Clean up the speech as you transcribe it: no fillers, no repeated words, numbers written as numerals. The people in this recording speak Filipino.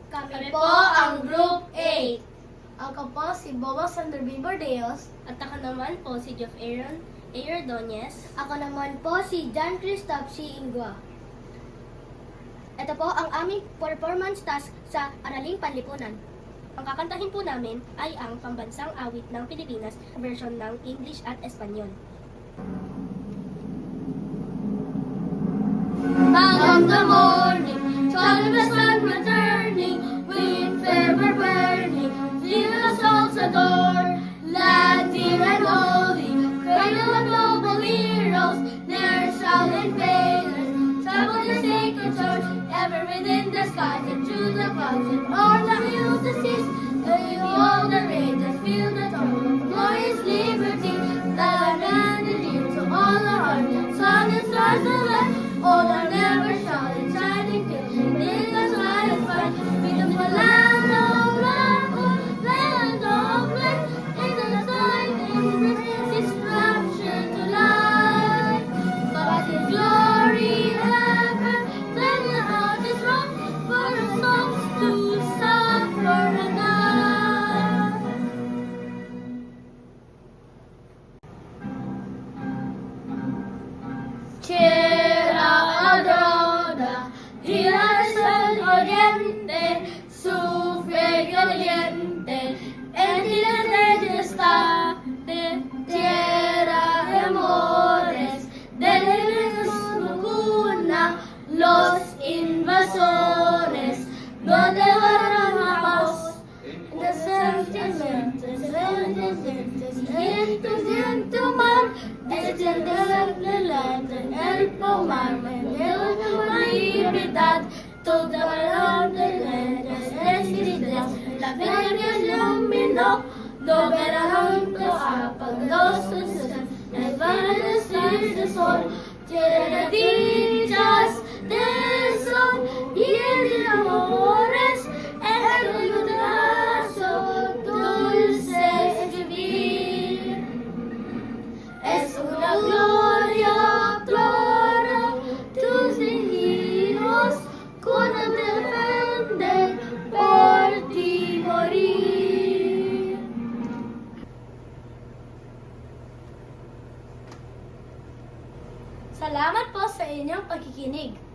Kami po ang Group 8. Ako po si Boba Sanderby Bordeos. At ako naman po si Jeff Aaron A. Ordonez. Ako naman po si John Christoph C. Ingua. Ito po ang aming performance task sa Araling Panlipunan. Ang kakantahin po namin ay ang pambansang awit ng Pilipinas, version ng English at Espanyol. Of the morning, sun the sun returning, with fever burning, leave the souls adore. Lad, dear and holy, cradle of noble heroes, their silent failures, travel the sacred church, ever within the skies and through the clouds and o'er the hills the seas, through all the ranges, feel the throne of glorious liberty, land and the dear to all our hearts, sun and stars alive. All are never shouting, shining fields, in the silent fight, freedom for land of love, land of light, in the night, its rapture to life. But His glory ever, then the heart is wrong, for the souls to suffer and die. Oriente, sufre caliente, en el estate, tierra de amores, de su cuna, los invasores, donde van a paz, de sentimientos, siento mar, descender el pomar, de la libertad. Toda la la vida iluminó, no verán apagó sus el vanecer del sol, tiene dichas del sol y el de amores, el brazo dulce es vivir, es una gloria clara, tus hijos con defender por ti morir. Salamat po sa inyong pagkikinig.